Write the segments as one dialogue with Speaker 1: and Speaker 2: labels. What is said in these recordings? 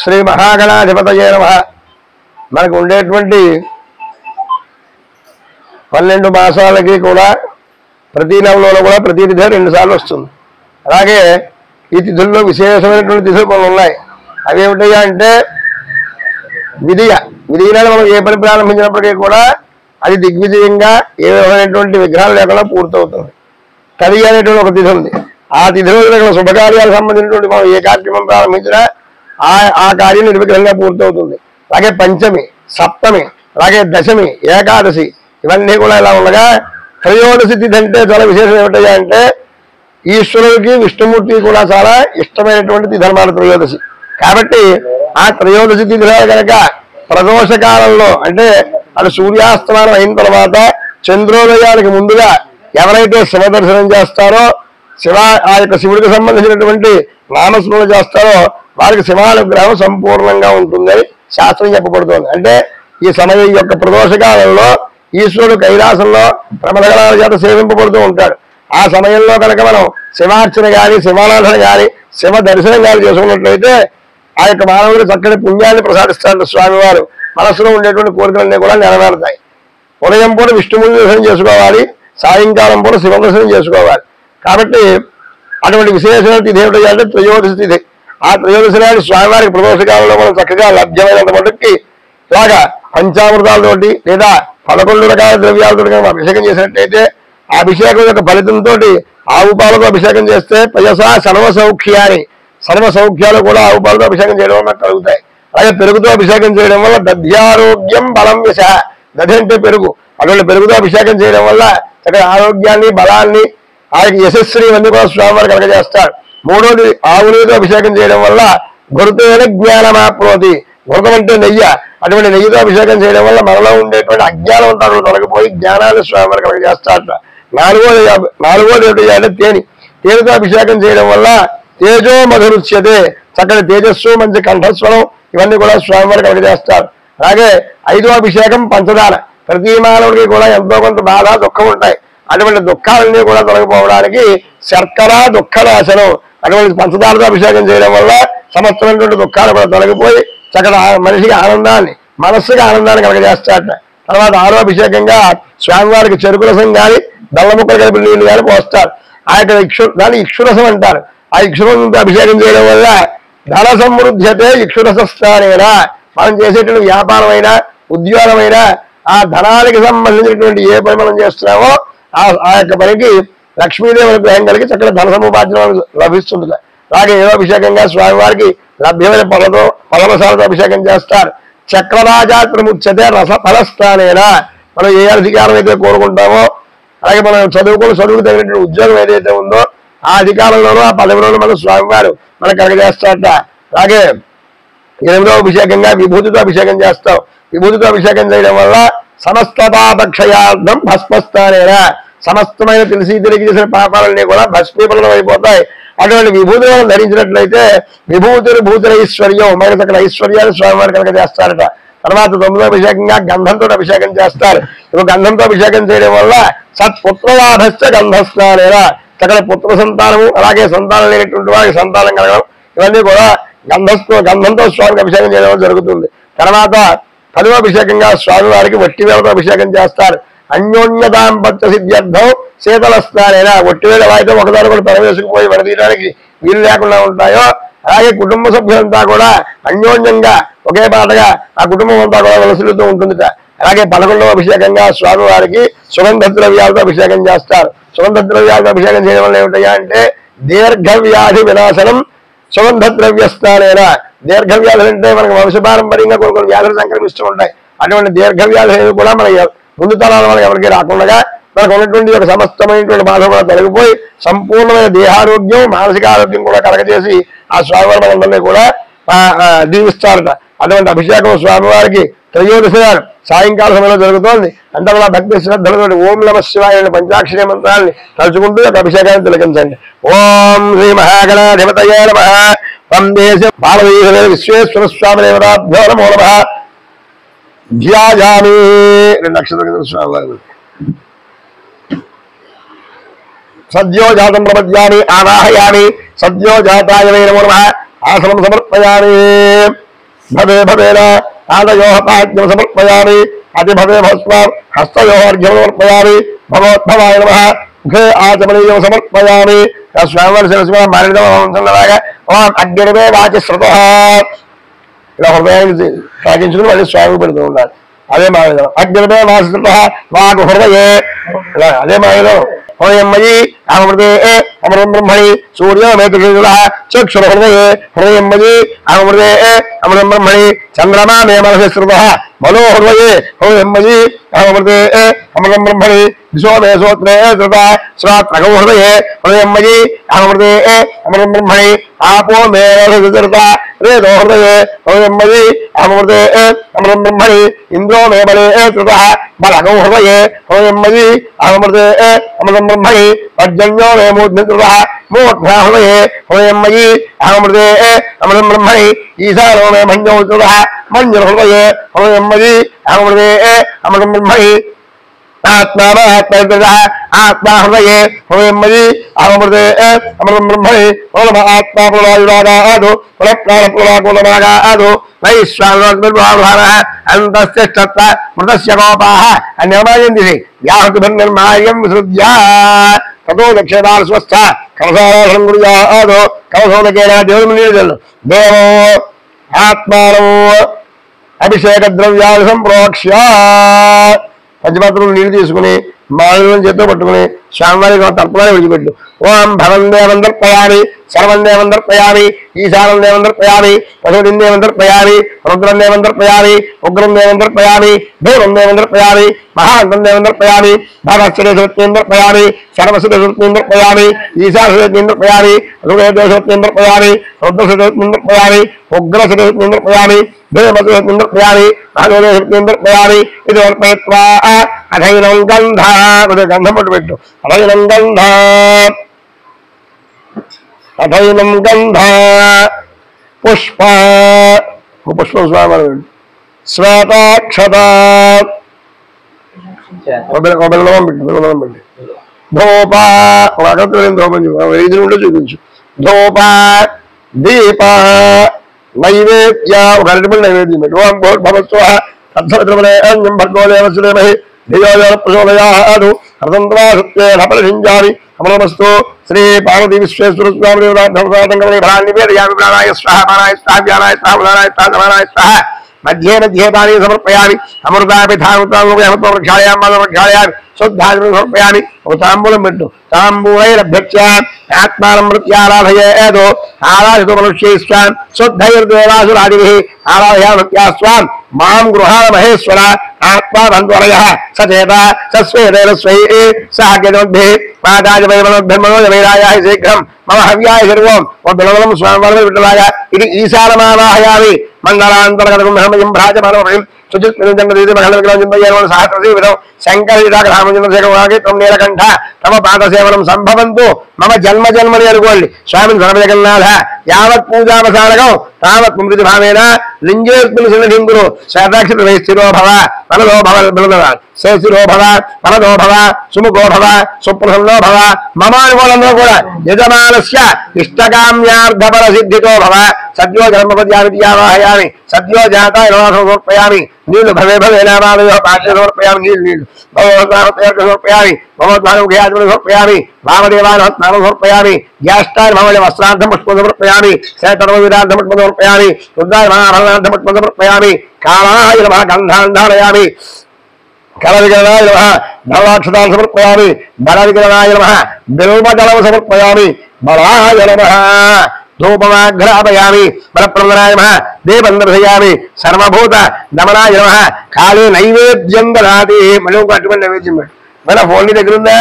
Speaker 1: శ్రీ మహాగణాధిపతయే నమః. మనకు ఉండేటువంటి 12 మాసాలకి కూడా ప్రతి నెలలో కూడా ప్రతి తిథి 2 సార్లు వస్తుంది. అలాగే ఈ తిథుల్లో విశేషమైనటువంటి తిథులు కొన్ని ఉన్నాయి. అవి ఏమిటయ్యా అంటే విధిగా మనం ఏ పని ప్రారంభించినప్పటికీ కూడా అది దిగ్విజయంగా ఏ విధమైనటువంటి విఘ్నాలు లేకుండా పూర్తవుతుంది. తదియ అనేటువంటి ఒక తిథి ఉంది. ఆ తిథి రోజున శుభకార్యాలకు సంబంధించినటువంటి మనం ఏ కార్యక్రమం ప్రారంభించినా ఆ కార్యం నిర్విఘ్నంగా పూర్తవుతుంది. అలాగే పంచమి, సప్తమి, అలాగే దశమి, ఏకాదశి ఇవన్నీ కూడా ఇలా ఉండగా త్రయోదశి తిథి అంటే చాలా విశేషం ఏమిటయ్యా అంటే ఈశ్వరుడికి విష్ణుమూర్తి కూడా చాలా ఇష్టమైనటువంటి తిథి అన్నమాట త్రయోదశి. కాబట్టి ఆ త్రయోదశి తిథిలో కనుక ప్రదోష కాలంలో అంటే అది సూర్యాస్తమానం అయిన తర్వాత చంద్రోదయానికి ముందుగా ఎవరైతే శివ దర్శనం చేస్తారో ఆ యొక్క శివుడికి సంబంధించినటువంటి నామస్మరణ చేస్తారో వారికి శివానుగ్రహం సంపూర్ణంగా ఉంటుందని శాస్త్రం చెప్పబడుతోంది. అంటే ఈ సమయం యొక్క ప్రదోష కాలంలో ఈశ్వరుడు కైలాసంలో ప్రమదగణాల చేత సేవింపబడుతూ ఉంటాడు. ఆ సమయంలో కనుక మనం శివార్చన కానీ శివారాధన కానీ శివ దర్శనం కానీ చేసుకున్నట్లయితే ఆ యొక్క మానవుడికి చక్కటి పుణ్యాన్ని ప్రసాదిస్తాడు స్వామివారు. మనస్సులో ఉండేటువంటి కోరికలన్నీ కూడా నెరవేరుతాయి. ఉదయం పూట విష్ణుమూర్తి దర్శనం చేసుకోవాలి, సాయంకాలం పూట శివ దర్శనం చేసుకోవాలి. కాబట్టి అటువంటి విశేషమైన తిథి ఏమిటి అంటే త్రయోదశి తిథి. ఆ త్రయోదశి నాడు స్వామివారికి ప్రదోషకాలంలో మనం చక్కగా లభ్యమైనంత మటుకి ఇలాగా పంచామృతాలతోటి లేదా 11 రకాల ద్రవ్యాలతో అభిషేకం చేసినట్టయితే ఆ అభిషేకం యొక్క ఫలితంతో ఆవు పాలతో అభిషేకం చేస్తే పయసా సర్వ సౌఖ్యాలు కూడా ఆవు పాలతో అభిషేకం చేయడం వల్ల కలుగుతాయి. అలాగే పెరుగుతో అభిషేకం చేయడం వల్ల దధ్యారోగ్యం బలం యశ. దధి అంటే పెరుగు. అటువంటి పెరుగుతో అభిషేకం చేయడం వల్ల చక్కగా ఆరోగ్యాన్ని బలాన్ని ఆ యశస్సుని ఇవన్నీ కూడా స్వామివారు కలగజేస్తారు. మూడోది ఆవులతో అభిషేకం చేయడం వల్ల గురుతైన జ్ఞానమాప్నోతి. గురుతం అంటే నెయ్యి. అటువంటి నెయ్యితో అభిషేకం చేయడం వల్ల మనలో ఉండేటువంటి అజ్ఞానం అంతా తొలగిపోయి జ్ఞానాన్ని స్వామివారు కలగజేస్తారట. నాలుగోది ఏమిటి అంటే తేనెతో అభిషేకం చేయడం వల్ల తేజో మధురుచ్యతే. చక్కటి తేజస్సు, మంచి కంఠస్వరం ఇవన్నీ కూడా స్వామివారు కలగజేస్తారు. అలాగే 5వ అభిషేకం పంచదార. ప్రతి మానవుడికి కూడా ఎంతో కొంత బాధ దుఃఖం ఉంటాయి. అటువంటి దుఃఖాలన్నీ కూడా తొలగిపోవడానికి శర్కర దుఃఖనాశనం. అటువంటి పంచదారతో అభిషేకం చేయడం వల్ల సమస్తమైనటువంటి దుఃఖాలు కూడా తొలగిపోయి చక్కగా మనిషికి ఆనందాన్ని మనస్సుకి ఆనందాన్ని కలగజేస్తారట. తర్వాత 6వ అభిషేకంగా స్వామివారికి చెరుకు రసం కానీ బెల్లముక్కలు కలిపి నీళ్లు కానీ పోస్తారు. ఆ యొక్క దాన్ని ఇక్షురసం అంటారు. ఆ ఇక్షురసంతో అభిషేకం చేయడం వల్ల ధన సమృద్ధ్యతే ఇక్షురసస్థానేనా. మనం చేసేటువంటి వ్యాపారమైనా ఉద్యోగమైనా ఆ ధనానికి సంబంధించినటువంటి ఏ పని మనం చేస్తున్నామో ఆ యొక్క పనికి లక్ష్మీదేవి అనుగ్రహం కలిగి చక్కగా ధన సముపార్జన లభిస్తుంది. అలాగే ఏదో అభిషేకంగా స్వామివారికి లభ్యమైన పలరసాలతో అభిషేకం చేస్తారు. చక్రరాజాత్రముచ్యతే రస ఫలస్థానేనా. మనం ఏ అధికారం అయితే కోరుకుంటామో అలాగే మనం చదువుకు తగినటువంటి ఉద్యోగం ఏదైతే ఉందో ఆ అధికారంలోనూ ఆ పదవిలోనూ మనం స్వామివారు మనకు కలగజేస్తారట. అలాగే 8వ అభిషేకంగా విభూతితో అభిషేకం చేస్తాం. విభూతితో అభిషేకం చేయడం వల్ల సమస్త పాపక్షయార్థం భస్మస్థానేనా. సమస్తమైన తెలిసి చేసిన పాపాలన్నీ కూడా భస్మీకరణం అయిపోతాయి. అటువంటి విభూతులను ధరించినట్లయితే విభూతిరైశ్వర్యం మనకు చక్కటి ఐశ్వర్యాన్ని స్వామివారి కనుక చేస్తారట. తర్వాత 9వ అభిషేకంగా గంధంతో అభిషేకం చేస్తారు. ఇప్పుడు గంధంతో అభిషేకం చేయడం వల్ల సత్పుత్రలాభశ్చ గంధస్నానేనా. చక్కటి పుత్ర సంతానము అలాగే సంతానం లేనటువంటి వారికి సంతానం కలగడం ఇవన్నీ కూడా గంధంతో స్వామికి అభిషేకం చేయడం జరుగుతుంది. తర్వాత 10వ అభిషేకంగా స్వామివారికి వట్టివేలతో అభిషేకం చేస్తారు. అన్యోన్య దాంపత్య సిద్ధ్యర్థం శీతల స్నానేనా. వట్టివేల వాయితో ఒకదాని కూడా పెరవేసుకుపోయి వడదీయడానికి వీలు లేకుండా ఉంటాయో అలాగే కుటుంబ సభ్యులంతా కూడా అన్యోన్యంగా ఒకే పాటగా ఆ కుటుంబం అంతా కూడా వలసలుతూ ఉంటుందిట. అలాగే 11వ అభిషేకంగా స్వామివారికి సుగంధ ద్రవ్యాలతో అభిషేకం చేస్తారు. సుగంధ ద్రవ్యాలతో అభిషేకం చేయడం వల్ల ఏమిటయ్యా అంటే దీర్ఘ వ్యాధి వినాశనం సుగంధ ద్రవ్యస్థానేనా. దీర్ఘ వ్యాధులు అంటే మనకు వంశపారంపర్యంగా కొన్ని వ్యాధులు సంక్రమిస్తూ ఉంటాయి. అటువంటి దీర్ఘ వ్యాధులు కూడా మన ముందు తరాల మనకి ఎవరికి రాకుండా మనకు ఉన్నటువంటి ఒక సమస్తమైనటువంటి బాధ కూడా తొలగిపోయి సంపూర్ణమైన దేహారోగ్యం మానసిక ఆరోగ్యం కూడా కలగజేసి ఆ స్వామివారి మనందరినీ కూడా దీవిస్తారట. అటువంటి అభిషేకం స్వామివారికి త్రయోదశి నాడు సాయంకాల సమయంలో జరుగుతోంది. అంటే మన భక్తి శ్రద్ధలతో ఓం నమః శివాయ పంచాక్షరి మంత్రాన్ని తలుచుకుంటూ ఒక అభిషేకాన్ని తిలకించండి. ఓం శ్రీ మహాగణాధిపతయే నమః. వందేశ భారతీయ విశ్వేశ్వర స్వామి దేవతాభ్యో నమో నమః. ధ్యాయామి 2 నక్షత్రం స్వామివారి సద్యో జాతం ప్రపద్యామి ఆవాహయామి. సద్యో జాతాయ నమో నమః. ఆసనం సమర్పయామి. भवे भवेन आदयोः पाद्यं समर्पयामि अतिभवे भस्म हस्तयोः अर्घ्यं समर्पयामि भगवद्भवाय नमः मुखे आचमनीयं समर्पयामि स्वामिवारि मारिदलागा ओम अग्निर्वे वाचस्रतः ఇలా హృదయాన్ని సాగించుకుని మళ్ళీ స్వామి పెడుతూ ఉండాలి. అదే మాయలో అగ్నిర్వే వాచస్రతः వాగ్ హృదయే అదే మాయలో हृदयमयी अहमृते अमृतं ब्रह्मणि सूर्योमेतुः चक्षुर्हृदये हृदयमयी अहमृते अमृतं ब्रह्मणि चंद्रमा मे मनसि स्थितः मनो हृदये हृदयमयी अहमृते अमृतं ब्रह्मणि दिशो मे श्रोत्रे श्रुतः श्रोत्रगौ हृदये हृदयमयी अहमृते अमृतं ब्रह्मणि आपो मे मनसि रेदो हृदये हृदयमयी अहमृते अमृतं ब्रह्मणि इंद्रो मे बले श्रुतः बलगौ हृदये हृदयमयी अहमृते अमृतं ब्रह्मणि पर्जन्यो मे मूर्ध्निकृतः मूर्ध्ना हृदये हृदयमयी अहमृते अमृतं ब्रह्मणि ईशानो मे मञ्जौ श्रुतः मञ्जुर्हृदये हृदयमयी अहमृते अमृतं ब्रह्मणि आत्मा आत्मा हृदये हृदयमयी अहमृते अमृतं ब्रह्मणि आत्मा प्रवायुरागादो प्राणप्रवाकुलमागादो वैश्वानरः अन्तस्तिष्ठत् मृतस्य गोपाः अन्यमायन्ति व्याहृतिभिर्निर्मार्यं विसृज्य ततो दक्षिणात् स्वस्थ कवसाराधनं कुर्यादो कवसोदकेन देवमुनिर्जल् देवो आत्मानो अभिषेकद्रव्यानि सम्प्रोक्ष्य పంచపాత్రలు నీళ్లు తీసుకుని మాలను చేత్తో పట్టుకుని స్వామివారికి తర్పణాన్ని విడిచిపెట్టు. ఓం భవం దేవం దర్పయామి సర్వం దేవం దర్పయామి ఈశానం దేవం దర్పయామి పశుపతిం దేవం దర్పయామి రుద్రం దేవం దర్పయామి ఉగ్రం దేవం దర్పయామి భూరం దేవం దర్పయామి మహాంతం దేవం దర్పయామి భాగశ్చర్యశక్తిం దర్పయామి సర్వశక్తిం దర్పయామి ఈశాశక్తిం దర్పయామి రుద్రశక్తిం దర్పయామి రుద్రశక్తిం దర్పయామి ఉగ్రశక్తిం దర్పయామి భూమశక్తిం దర్పయామి భాగవతశక్తిం దర్పయామి ఇది అర్పయత్వా అధైనం గంధ గంధం పట్టు పెట్టు అధైనం గంధ అధైనం గంధ పుష్ప పుష్పం స్వామి శ్వేతాక్షత బెల్లం పెట్టి ధూప ధూపం ఐదు నుండి చూపించు ధూప దీప నైవేద్య ఒక అరటిపల్లి నైవేద్యం పెట్టు. ఓం భోర్భవస్వ తత్సవితుర్వరేణ్యం భర్గో దేవస్య ధీమహి ధియో యో ప్రచోదయాత్ హృదంత్వా సత్యేన ఫలసించామి అమరమస్తు. శ్రీ పార్వతీ విశ్వేశ్వర స్వామి నివేదయామి ప్రాణాయ స్వాహ ప్రాణాయ స్వాహ వ్యానాయ స్వాహ ఉదానాయ స్వాహ సమానాయ స్వాహ मध्ये मध्ये पानी समर्पयामि अमृतापि प्रक्षालयामि प्रक्षालयामि शुद्धाग्नि समर्पयामि ताम्बूलं पेट्टु ताम्बूलैरभ्यक्ष आत्मानं प्रत्याराधयेतो आराधितो मनुष्यैस्त्वां शुद्धैर्देवासुरादिभिः आराधयामत्या स्वां मां गृहाण महेश्वर आत्मा बन्धुवरयः सचेत सस्वेदैरस्वैः साग्यमद्भिः पादाय वैमनोधर्मनोजवैरायाः शीघ्रं मम हव्याय सर्वं वद्बलवलं स्वामिवारं विठ्ठलाय इति ईशानमावाहयामि मंगलांतर्गतं ब्रह्मजं भ्राजमानमयं शंकर नीलकंठ तम पादसेवनं संभवन्तु मम जन्म जन्मनि अनुकोंडि स्वामी सर्वजगन्नाथ यावत् पूजावसानकं तावत् मृति भावेन लिंगेस्मिन् सन्निधिं कुरु शताक्षरैः स्थिरो भव फलदो भव बलदवान् शेषिरो भव फलदो भव सुमुखो भव सुप्रसन्नो भव ममानुकूलनो कूड यजमानस्य इष्टकाम्यार्थफलसिद्धितो भव सद्यो जन्मपद्यामित्यावाहयामि सद्यो जाताय नमः समर्पयामि नीलु भवे भवे नामादयो पाठ्य समर्पयामि नीलु भगवद्भागवत समर्पयामि भगवद्भागवत समर्पयामि वामदेवान् नाम समर्पयामि ज्येष्ठान् भवज वस्त्रार्थं पुष्पं समर्पयामि शतर्वविदार्थं पुष्पं समर्पयामि रुद्राय महाभरणार्थं पुष्पं समर्पयामि कालाय नमः गन्धान् धारयामि कलविकरणाय नमः धवलाक्षतान् समर्पयामि बलविकरणाय नमः बिल्वदलं समर्पयामि बलाय नमः धूपमाघ्रापयामि बलप्रदनाय नमः दीपं दर्शयामि सर्वभूत दमनाय नमः काले नैवेद्यं ददाति मళ్ళీ ఇంకో అటువంటి నైవేద్యం పెట్టు. నా ఫోన్ నీ దగ్గర ఉందా?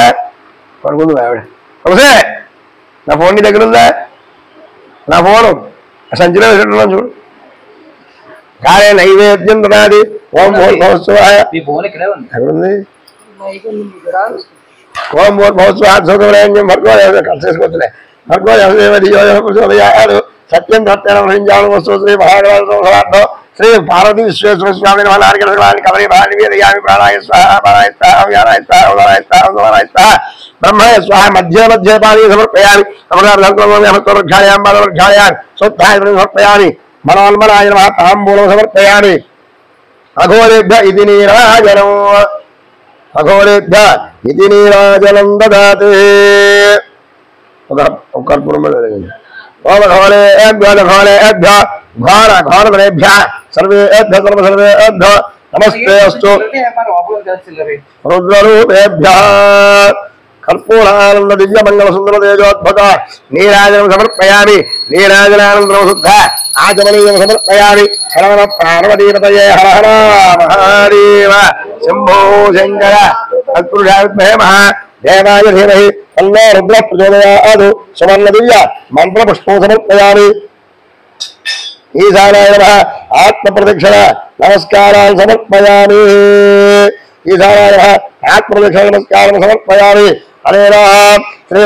Speaker 1: పడుకుంది ఆవిడ. ఒకసే నా ఫోన్ నీ దగ్గర ఉందా? నా ఫోను సంచిలో వేసేట్టున్నాను చూడు. కాలే నైవేద్యం దదాతి ఓం భూర్భువస్సువాయ ఎక్కడుంది? ఓం భూర్భువస్సువాయ సౌకర్యం భర్గో కలిసేసుకోవచ్చులే భర్గో దేవదేవయాడు సత్యం సత్యం వస్తు శ్రీ మహారాజు శ్రీ పార్వతీ విశ్వేశ్వర స్వామి కవరి నివేదయామి ప్రాణాయ స్వాహ ప్రాణాయ స్వాహ వ్యానాయ స్వాహ ఉదానాయ స్వాహ ఉదానాయ స్వాహ బ్రహ్మాయ స్వాహ మధ్య మధ్య పానీ సమర్పయామి ప్రక్షాళయామి శుద్ధాయ సమర్పయామి మనోన్మనాయ నమః తాంబూలం సమర్పయామి అఘోరేభ్య ఇది నీరాజనం అఘోరేభ్య ఇది నీరాజనం దదాతి ఒక కర్పూరం ఓం అఘోరేభ్య అఘోరేభ్య ఘోర ఘోరధరేభ్య సర్వేభ్య సర్వేభ్య నమస్తే అస్తు రుద్రరూపేభ్య కర్పూరానంద దివ్య మంగళ సుందర తేజోద్భుత నీరాజనం సమర్పయామి నీరాజనానందరం శుద్ధ ఆచమనీయం సమర్పయామి హరహర పార్వతీపతయే హరహర మహాదేవ శంభో శంకర తత్పురుషాయ మహా దేవాయ ధీమహి తన్నో రుద్ర ప్రచోదయాత్ సువర్ణ దివ్య మంత్ర పుష్పం సమర్పయామి ఈశానాయ నమః ఆత్మ ప్రదక్షిణ నమస్కారాన్ని సమర్పయామి ఈశానాయ నమః ఆత్మ ప్రదక్షిణ నమస్కారం సమర్పయామి హరే రామ్ శ్రీ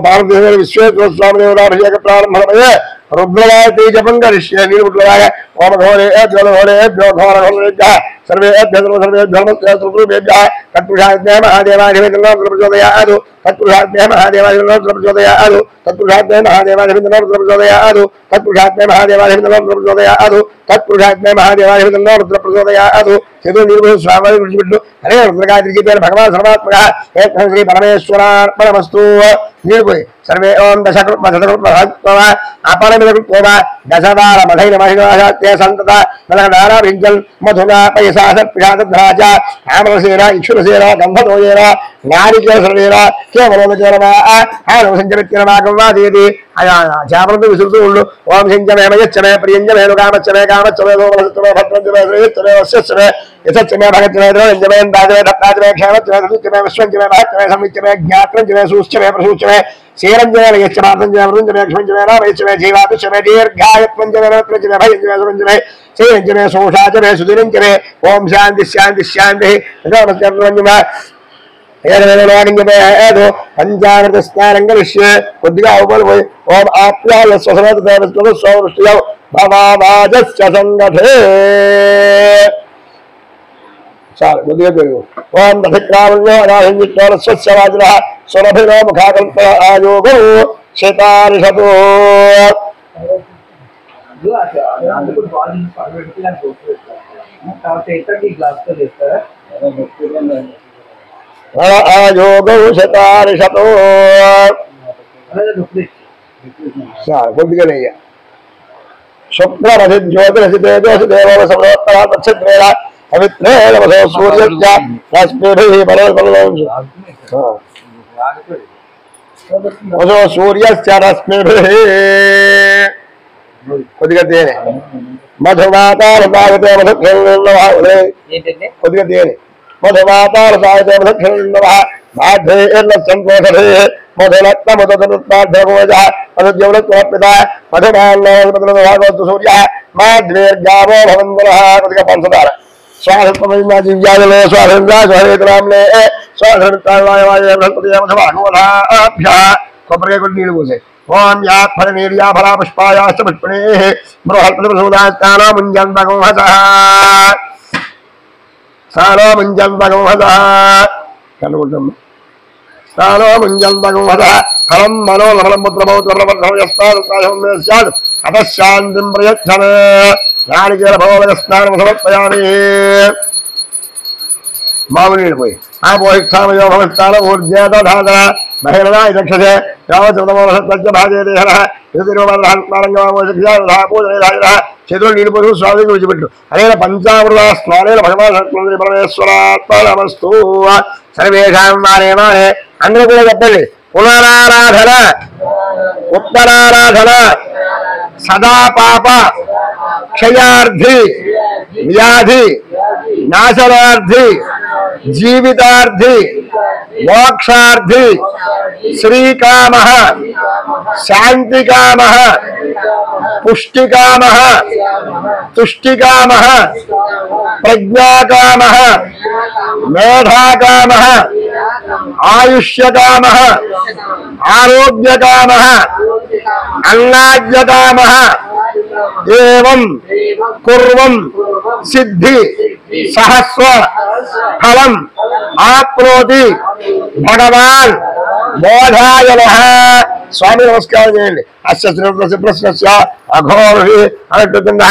Speaker 1: పార్వతీ విశ్వేశ్వర స్వామి దేవతాభిషేక ప్రారంభమయ్యే రుద్రవాతి జపం కరిష్యే నీరులాగా ఓం ఘోరేభ్యో ఘోరేభ్యో ఘోర ఘోరేభ్య సర్వేభ్య సర్వసర్వేభ్య తత్పురుషాభ్య మహాదేవాధిపతిలో ప్రచోదయాత్ తత్పురుషాభ్య మహాదేవాధిపతిలో ప్రచోదయాత్ తత్పురుషాభ్య మహాదేవాధిపతిలో ప్రచోదయాత్ తత్పురుషాభ్య మహాదేవాధిపతిలో ప్రచోదయాత్ తత్పురుషాభ్య మహాదేవాధిపతిలో ప్రచోదయాత్ చతుర్ నిర్భయ స్వామి విడిచిపెట్టు హరే రుద్రగాత్రికి పేరు భగవాన్ సర్వాత్మక ఏకం శ్రీ పరమేశ్వరార్పణమస్తు నీడిపోయి సర్వే ఓం అపరమిదృత్వ దశవార మధైన మహిళాతే సంతత నలనారాభింజల్ మధునా పయసా సత్ప్రియాద్రాచ ఆమరసేన ఇక్షురసేన గంధదోయేన నారికేశరేన కేవలోకేరమా ఆనవ సంచరిత్యనమాగవాదేది చాపలతో విసురుతూ ఉండు ఓం సంచమే యచ్చమే ప్రియంజమే కామచ్చమే కామచ్చమే గోమలసచ్చమే భద్రంజమే శ్రేయచ్చమే వశ్యచ్చమే యశచ్చమే భగచ్చమే ద్రోయంజమే దాజమే దత్తాజమే క్షేమచ్చమే సదుచ్చమే విశ్వంజమే మహచ్చమే సంవిచ్చమే జ్ఞాత్రంజమే సూశ్చమే ప్రసూచ్చమే క్షీరంజమే యచ్చమాత్రంజమే వృంజమే క్షమంజమే రామయచ్చమే జీవాతుచ్చమే దీర్ఘాయత్వంజమే రత్నంజమే భయంజమే సురంజమే శ్రీరంజమే సోషాచమే సుధిరంజమే ఓం శాంతి శాంతి శాంతి పంచామృత స్నానం కలిష్యే కొద్దిగా అవబడి పోయి ఓం ఆప్యాయ స్వసమృష్టియౌ భవాజస్య సంగతే చాలు కొద్దిగా పెరుగు ఓం దశక్రామణ్యో అనాహింజిట్టోల స్వస్యవాజుల సురభినో ముఖాకల్ప ఆయోగో శతారిషతో ఆయోగో శతారిషతో చాలు కొద్దిగా నెయ్య శుక్రమసి జ్యోతిరసి తేజోసి దేవో సమోత్తరా తత్సత్రేణ పవిత్రేణ వసో సూర్యస్య రశ్మిభిః వసో సూర్యస్య రశ్మిభిః కొద్దిగా తేనె మధుమాతారతాగతే మధుక్షణే కొద్దిగా తేనె మధుమాతారతాగతే మధుక్షణ బాధ్యేర్ల సంతోషే మధురత్న మధురత్నాఢ్యోజ మధుద్యవృత్పిత మధుమాల్లోగతు సూర్య మాధ్వేర్గావో భవంతులః కొద్దిగా పంచదార స్వాధత్వమైన దివ్యాజలో స్వాధంగా స్వహేతరామ్నే స్వాధృతాభ్య కొబ్బరికాయ కొట్టి నీళ్ళు పోసే ఓం యాఫల నీర్యాఫల పుష్పాయాశ్చ పుష్పణే బృహత్సూదాస్తానో ముంజంతగంహస సానో ముంజంతగంహస కనుకుంటాం సానో ముంజంతగంహస ఫలం మనో లవలం పుత్రమౌత్రమస్తాదు అపశాంతిం ప్రయచ్చన నాళికేర భగవత స్నానం సమర్పయామి మామూలు నీళ్ళు పోయి ఆ పోయిక్షామయో భవస్థాన ఊర్జేతాధన మహిళనా రక్షసే చేతులు నీళ్ళు పోసు స్వామికి విడిచిపెట్టు అనేక పంచామృత స్నానేన భగవాన్ పరమేశ్వరాత్మస్తు సర్వేషాం మానే మానే అందరూ కూడా చెప్పండి పునరారాధన ఉత్తరారాధన సదా పాప క్షయార్థి వ్యాధి నాశనార్థి జీవితార్థి మోక్షార్థి శ్రీకామ శాంతికామ పుష్టికామ తుష్టికామ ప్రజ్ఞాకామ మేధాకామ ఆయుష్యకామ ఆరోగ్యకామ అన్నాద్యకామ ఏవం కుర్వం సిద్ధి సహస్వ ఫలం ఆప్నోతి భగవాన్ బోధాయ నమః స్వామి నమస్కారం చేయండి. అస్య ప్రశ్న అఘోరి అన్నట్టుంద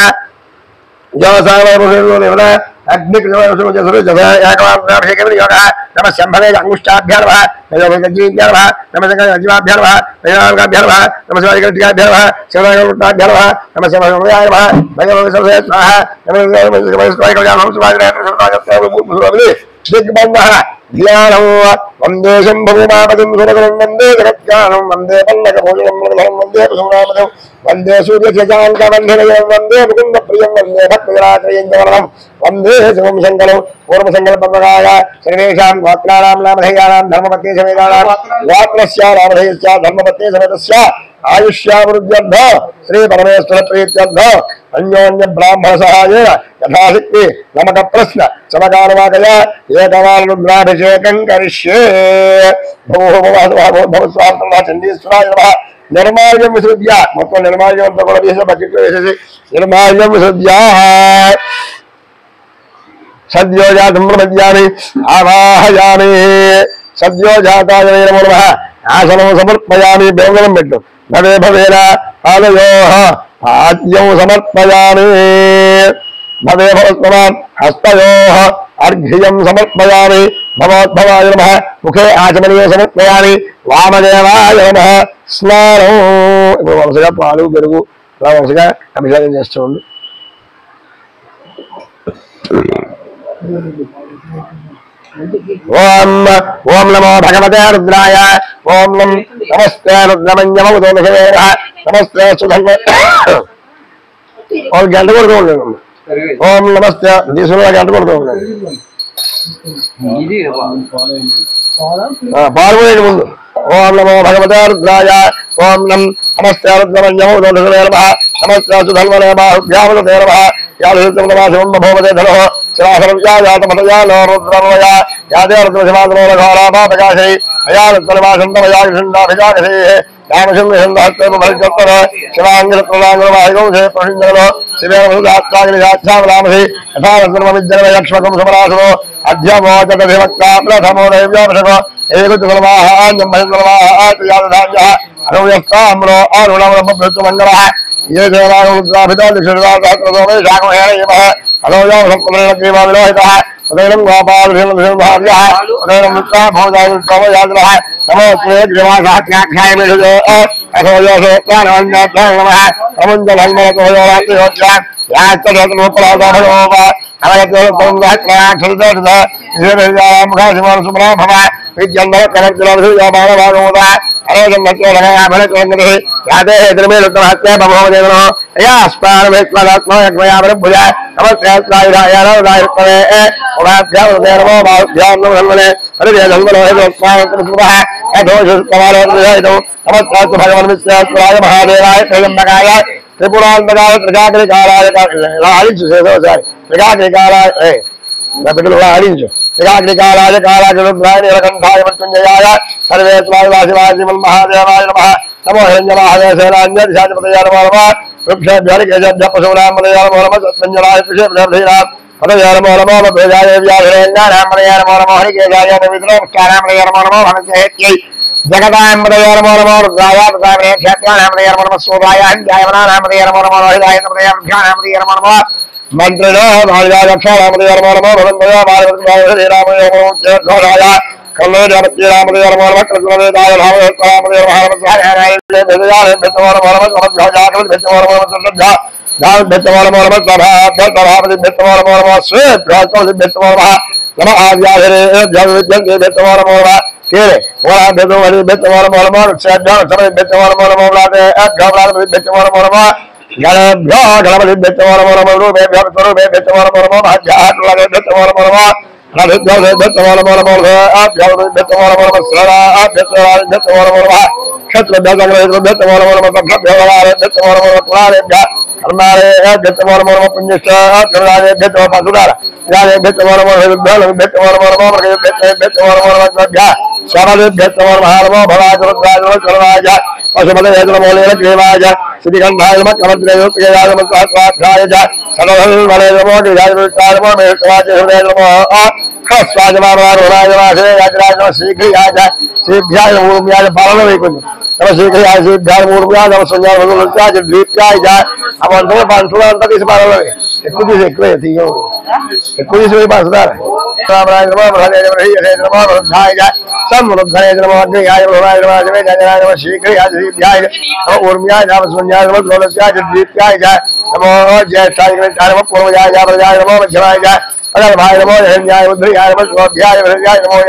Speaker 1: नम शंभवे अंगुष्ठाभ्यां नम नम ध्यानं वंदे शंभुमापदं सुरगुणं वंदे जगत्कारणं वंदे पल्लकभोजनं वंदे पशुनामदं वंदे सूर्यशशाङ्क वंदे वंदे मुकुन्दप्रियं वंदे भक्तजनात्रयं वंदे शिवं शङ्करं पूर्वसङ्कल्पप्रदाय सर्वेषां गोत्राणां नामधेयानां धर्मपत्नी समेतानां गोत्रस्य नामधेयस्य धर्मपत्नी समेतस्य आयुष्यावृद्ध्यर्थ श्री परमेश्वर प्रीत्यर्थ अन्योन्य ब्राह्मण सहायेन यथाशक्ति नमक प्रश्न समकालवाकया एकवारुद्राभिषेकं करिष्ये चंडीश्वराय नमः निर्माल्यं विसृज्य మొత్తం నిర్మాల్యం అంతా కూడా వేసి బకెట్లో వేసేసి నిర్మాల్యం విసృజ్య సద్యోజాతం ప్రపద్యామి ఆవాహయామి సద్యోజాతాయ నమో నమః ఆసనం సమర్పయామి బేంగళం పెట్టు భవే భవేన పాదయోః ఆద్యం సమర్పయామి భవే భవస్మరాం హస్తయోః अर्घ्यं समर्पयामि भवोद्भवाय नमः मुखे आचमनीय समर्पयामि वामदेवाय नमः स्नानं ఇప్పుడు వరుసగా పాలు పెరుగు అలా వరుసగా అభిషేకం చేస్తుంది. ఓం ఓం నమో భగవతే రుద్రాయ ఓం నమస్తే రుద్రమన్యమౌతో నమస్తే సుధన్వ ఒక గంట కొడుతూ ఉండండి. ఓం నమస్తే తీసుకున్న గంట కొడుతూ ఉండండి. పాల్గొనేది ముందు ఓం నమో భగవతే రుద్రాయ ఓం నమస్తే రుద్రమన్యమౌతో నమస్తే సుధన్వనే బాహుభ్యామతే నమః यादृतमभवते धनो शिरासरव्याजातमतयानो रुद्रमया यादेर्द्रशिवादनोरघोरापापकाशै अयारुत्तरवासन्तमयाकृष्णाभिजागशैः रामशङ्करहस्तभर्जत्तर शिवाङ्गलप्रलाङ्गलवायुगौषे प्रसिञ्जनो शिवेन वसुदात्तागिरिजाच्छावलामसि यथारत्नमविद्यनवयक्ष्मकं समरासनो अध्यमोचकधिवक्ता प्रथमो दैव्याभिषको एकजुगलवाहान्यं महेन्द्रवाहात्यादधान्यः अनुव्यस्ताम्रो अरुणमभृतमङ्गलः ये देवानुद्राभितोषाकमहेणयमः अलोयोसप्तमग्रीवाविलोहितः तदैनं गोपालभ्यः तदैनं मित्राभोजायुष्टमयाजनः नमोऽस्मे ग्रीवासात्याख्यायमेषुजो अथोयोसोत्तानवन्यात्मः नमः प्रमुञ्जभन्मनतोयोरात्रियोत्या यास्तोपलादाभयोप अवयत्योत्तमदात्राक्षरितोषितः विद्यन्दः कनक्तिलोभियोमानभागोदः अरोजन्मत्योलभयाभनकलङ्गतिः याते द्रमेलुत्तमहत्या बभोवदेवनो या स्पारमेत्मदात्मयज्ञयावरभुज नमस्तेऽस्त्रायुधायानवदायुक्तमे उभाभ्यामुदे नमो बाहुभ्यां नमो धन्वने हरिवेदन्वनो हेतोत्मानत्मसुभः यथोषुष्कमालोद्विजायितौ नमस्तेऽस्तु भगवन्मिश्रेश्वराय महादेवाय त्र्यम्बकाय त्रिपुरान्तकाय त्रिकाग्निकालाय आलिंचु त्रिकाग्निकालाय बिड्डలు ఆడించు త్రికాగ్నికాలాయ కాలాగ్నిరుద్రాయ నీలకంఠాయ మృత్యుంజయాయ సర్వేశ్వరాయ మహాదేవాయ నమః నమో హిరణ్యమహాదేశేనాన్యదిశాధిపతయాయ నమో నమః వృక్షభ్యరికేశభ్య పశూనామదయాయ నమో నమః సత్మంజలాయ కృషభ్యర్ధీనాం పదయాయ నమో నమః భేదాయ వ్యాధిరేణ్యానామదయాయ నమో నమః హరికేశాయ పవిత్రోక్షానామదయాయ నమో నమః హనసేత్యై జగదాంబదయాయ నమో నమః రుద్రాయ ప్రతాపే క్షేత్రానామదయాయ నమో నమః సూర్యాయ అంజాయవనానామదయాయ నమో నమః రోహితాయ నమదయాయ నమో నమః मंत्रिणो भार्याक्षरामदे नमो नमः भवन्मया भारतरामदे रामदे नमो घोषाय कल्लोजपत्ये रामदे नमो नमः कृष्णदेवाय रामदे महाराय भेदयाय भेदवार नमो नमः समझाजाकल भेदवार नमो नमः दान भेदवार नमो नमः सभापति भेदवार नमो नमः श्री बृहस्पति भेदवार नमः आद्याधरे जगविद्यंगे भेदवार नमो नमः केरे ओरा भेदवार भेदवार नमो नमः सज्जन समय भेदवार नमो नमः लादे घबराद भेदवार नमो नमः गणभ्यो गणपति भेदवारमो रूपेभ्यो भेदवारमो भाग्यात्मके भेदवारमो रथिभ्यो भेदवारमो आभ्यो भेदवारमो श्रवणा भेदवार भेदवारमो क्षत्रभ्यो भेदवारमो सभ्यो भेदवारमो कुलारेभ्य कर्णारे भेदवारमो पुण्यश्च कर्णारे भेदवारमो यारे भेदवारमो भेदवारमो भेदवारमो शरदे भेदवारमो भवाजरुद्राजो चरवाज पशुपते वेदनमूलेन क्रीवाज श्रीगंधाय नमः कमद्रेयोत्याय नमः सहस्राध्याय च सदहल्वले नमो दिव्याय नमो मेषवाच हृदय नमो शीघ्राय मूर्म्याय पालन वैकुंठ नम शीघ्राय शीघ्राय मूर्म्याय नम संज्ञा भगवत्याय द्वीप्याय जाय अब अंतर पांचुला अंतर किस पालन वे ఎక్కువ తీసి ఎక్కువే తీయో ఎక్కువ తీసి పాసుదార రామరాయ నమః భరణే నమః హరే నమః వృద్ధాయ జాయ సమృద్ధాయ నమః అగ్నియాయ భవాయ నమః జయ నమః शीघ्राय शीघ्राय नम ऊर्म्याय नम संज्ञाय नमः द्वीप्याय द्वीप्याय जाय नमो ज्येष्ठाय नमः पूर्वजाय जाय प्रजाय नमः मध्यमाय जाय अगर भाई नमो हिरण्याय बुद्धियाय नमः स्वाध्याय नमो